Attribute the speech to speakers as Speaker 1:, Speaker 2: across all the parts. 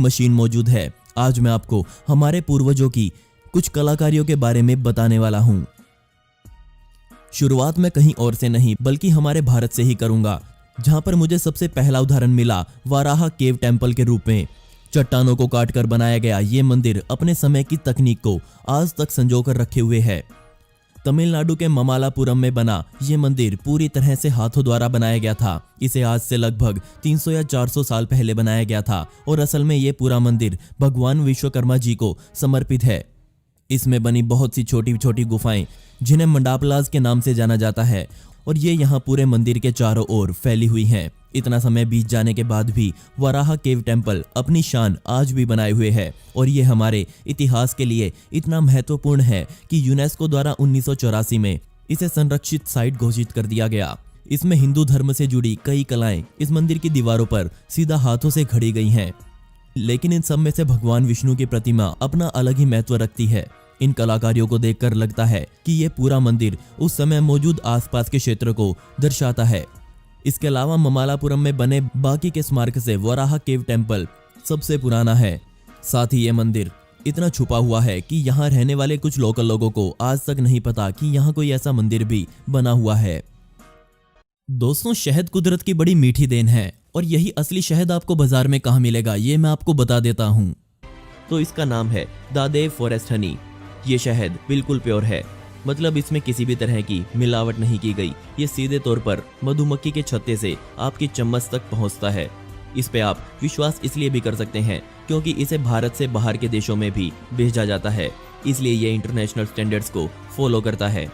Speaker 1: Machine मौजूद है। आज मैं आपको हमारे पूर्वजों की कुछ कलाकारियों के बारे में बताने वाला हूं। शुरुआत मैं कहीं और से नहीं बल्कि हमारे भारत से ही करूंगा, जहां पर मुझे सबसे पहला उदाहरण मिला वाराहा केव टेम्पल के रूप में। चट्टानों को काटकर बनाया गया ये मंदिर अपने समय की तकनीक को आज तक संजोकर रखे हुए है। तमिलनाडु के ममालापुरम में बना ये मंदिर पूरी तरह से हाथों द्वारा बनाया गया था। इसे आज से लगभग 300 या 400 साल पहले बनाया गया था और असल में ये पूरा मंदिर भगवान विश्वकर्मा जी को समर्पित है। इसमें बनी बहुत सी छोटी छोटी गुफाएं जिन्हें मंडापलास के नाम से जाना जाता है और ये यहाँ पूरे मंदिर के चारों ओर फैली हुई हैं। इतना समय बीत जाने के बाद भी वाराहा केव टेम्पल अपनी शान आज भी बनाए हुए है और ये हमारे इतिहास के लिए इतना महत्वपूर्ण है कि यूनेस्को द्वारा 1984 में इसे संरक्षित साइट घोषित कर दिया गया। इसमें हिंदू धर्म से जुड़ी कई कलाएं इस मंदिर की दीवारों पर सीधा हाथों से खड़ी गई हैं, लेकिन इन सब में से भगवान विष्णु की प्रतिमा अपना अलग ही महत्व रखती है। इन कलाकारियों को देखकर लगता है कि ये पूरा मंदिर उस समय मौजूद आसपास के क्षेत्र को दर्शाता है। इसके अलावा ममालापुरम में बने बाकी के स्मारक से वाराहा केव टेम्पल सबसे पुराना है। साथ ही ये मंदिर इतना छुपा हुआ है कि यहाँ रहने वाले कुछ लोकल लोगों को आज तक नहीं पता कि यहाँ कोई ऐसा मंदिर भी बना हुआ है। दोस्तों, शहद कुदरत की बड़ी मीठी देन है और यही असली शहद आपको बाजार में कहाँ मिलेगा ये मैं आपको बता देता हूँ। तो इसका नाम है दादेव फॉरेस्ट हनी। ये शहद बिल्कुल प्योर है, मतलब इसमें किसी भी तरह की मिलावट नहीं की गई। ये सीधे तौर पर मधुमक्खी के छत्ते से आपकी चम्मच तक पहुंचता है। इस पे आप विश्वास इसलिए भी कर सकते हैं क्योंकि इसे भारत से बाहर के देशों में भी भेजा जाता है, इसलिए ये इंटरनेशनल स्टैंडर्ड्स को फॉलो करता है।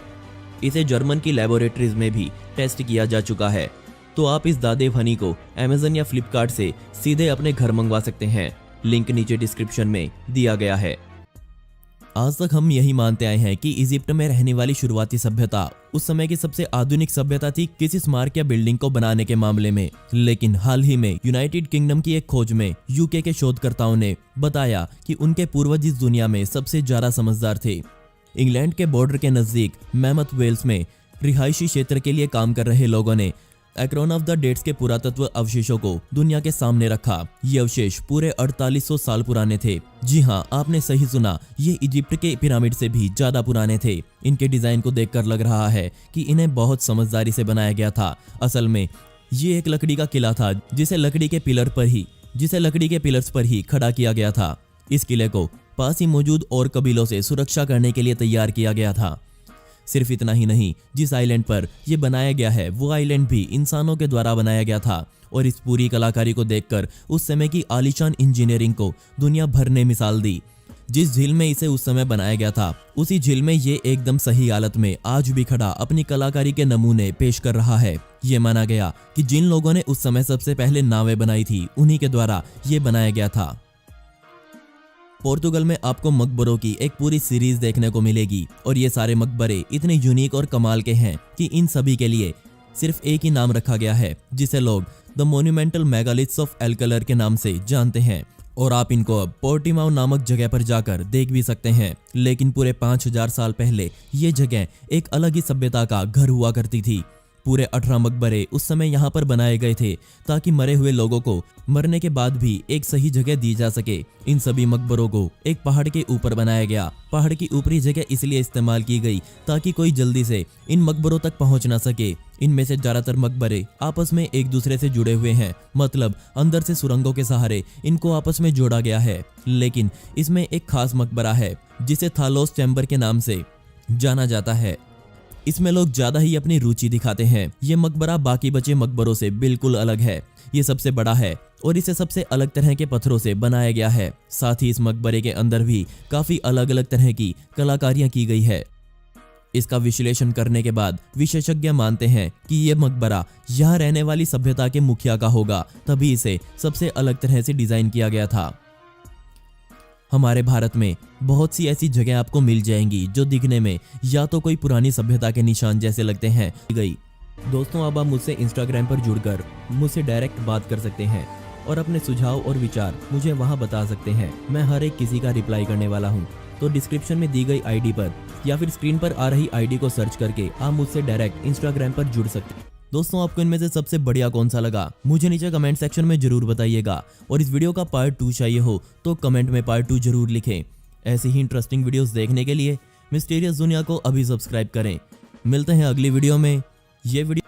Speaker 1: इसे जर्मन की लेबोरेटरीज में भी टेस्ट किया जा चुका है। तो आप इस दादेव हनी को अमेजन या फ्लिपकार्ट से सीधे अपने घर मंगवा सकते हैं। लिंक नीचे डिस्क्रिप्शन में दिया गया है। आज तक हम यही मानते आए हैं कि इजिप्ट में रहने वाली शुरुआती सभ्यता उस समय की सबसे आधुनिक सभ्यता थी किसी स्मारक या बिल्डिंग को बनाने के मामले में। लेकिन हाल ही में यूनाइटेड किंगडम की एक खोज में यूके के शोधकर्ताओं ने बताया कि उनके पूर्वज इस दुनिया में सबसे ज्यादा समझदार थे। इंग्लैंड के बॉर्डर के नजदीक मैमथ वेल्स में रिहायशी क्षेत्र के लिए काम कर रहे लोगों ने एक्रोन ऑफ द डेट्स के पुरातत्व अवशेषों को दुनिया के सामने रखा। ये अवशेष पूरे 4800 साल पुराने थे। जी हाँ, आपने सही सुना, ये इजिप्ट के पिरामिड से भी ज्यादा पुराने थे। इनके डिजाइन को देखकर लग रहा है कि इन्हें बहुत समझदारी से बनाया गया था। असल में ये एक लकड़ी का किला था जिसे लकड़ी के पिलर्स पर ही खड़ा किया गया था। इस किले को पास ही मौजूद और कबीलों से सुरक्षा करने के लिए तैयार किया गया था। सिर्फ इतना ही नहीं, जिस आइलैंड पर यह बनाया गया है वो आइलैंड भी इंसानों के द्वारा बनाया गया था। और इस पूरी कलाकारी को देखकर उस समय की आलीशान इंजीनियरिंग को दुनिया भर ने मिसाल दी। जिस झील में इसे उस समय बनाया गया था उसी झील में ये एकदम सही हालत में आज भी खड़ा अपनी कलाकारी के नमूने पेश कर रहा है। ये माना गया कि जिन लोगों ने उस समय सबसे पहले नावें बनाई थी उन्हीं के द्वारा ये बनाया गया था। पोर्तुगल में आपको मकबरों की एक पूरी सीरीज देखने को मिलेगी और ये सारे मकबरे इतने यूनिक और कमाल के हैं कि इन सभी के लिए सिर्फ एक ही नाम रखा गया है, जिसे लोग द मोन्यूमेंटल मेगालिथ्स ऑफ एल्कलर के नाम से जानते हैं। और आप इनको अब पोर्टिमाओ नामक जगह पर जाकर देख भी सकते हैं। लेकिन पूरे 5000 साल पहले ये जगह एक अलग ही सभ्यता का घर हुआ करती थी। पूरे 18 मकबरे उस समय यहाँ पर बनाए गए थे ताकि मरे हुए लोगों को मरने के बाद भी एक सही जगह दी जा सके। इन सभी मकबरों को एक पहाड़ के ऊपर बनाया गया। पहाड़ की ऊपरी जगह इसलिए इस्तेमाल की गई ताकि कोई जल्दी से इन मकबरों तक पहुंच ना सके। इनमें से ज्यादातर मकबरे आपस में एक दूसरे से जुड़े हुए हैं, मतलब अंदर से सुरंगों के सहारे इनको आपस में जोड़ा गया है। लेकिन इसमें एक खास मकबरा है जिसे थालोस चैम्बर के नाम से जाना जाता है। इसमें लोग ज्यादा ही अपनी रुचि दिखाते हैं। ये मकबरा बाकी बचे मकबरों से बिल्कुल अलग है। ये सबसे बड़ा है और इसे सबसे अलग तरह के पत्थरों से बनाया गया है। साथ ही इस मकबरे के अंदर भी काफी अलग अलग तरह की कलाकारियां की गई है। इसका विश्लेषण करने के बाद विशेषज्ञ मानते हैं कि यह मकबरा यहाँ रहने वाली सभ्यता के मुखिया का होगा, तभी इसे सबसे अलग तरह से डिजाइन किया गया था। हमारे भारत में बहुत सी ऐसी जगह आपको मिल जाएंगी जो दिखने में या तो कोई पुरानी सभ्यता के निशान जैसे लगते हैं। दोस्तों, अब आप मुझसे इंस्टाग्राम पर जुड़कर मुझसे डायरेक्ट बात कर सकते हैं और अपने सुझाव और विचार मुझे वहां बता सकते हैं। मैं हर एक किसी का रिप्लाई करने वाला हूं। तो डिस्क्रिप्शन में दी गई आईडी पर या फिर स्क्रीन पर आ रही आईडी को सर्च करके आप मुझसे डायरेक्ट इंस्टाग्राम पर जुड़ सकते हैं। दोस्तों आपको इनमें से सबसे बढ़िया कौन सा लगा मुझे नीचे कमेंट सेक्शन में जरूर बताइएगा, और इस वीडियो का पार्ट 2 चाहिए हो तो कमेंट में पार्ट 2 जरूर लिखें। ऐसी ही इंटरेस्टिंग वीडियोस देखने के लिए मिस्टीरियस दुनिया को अभी सब्सक्राइब करें। मिलते हैं अगली वीडियो में। ये वीडियो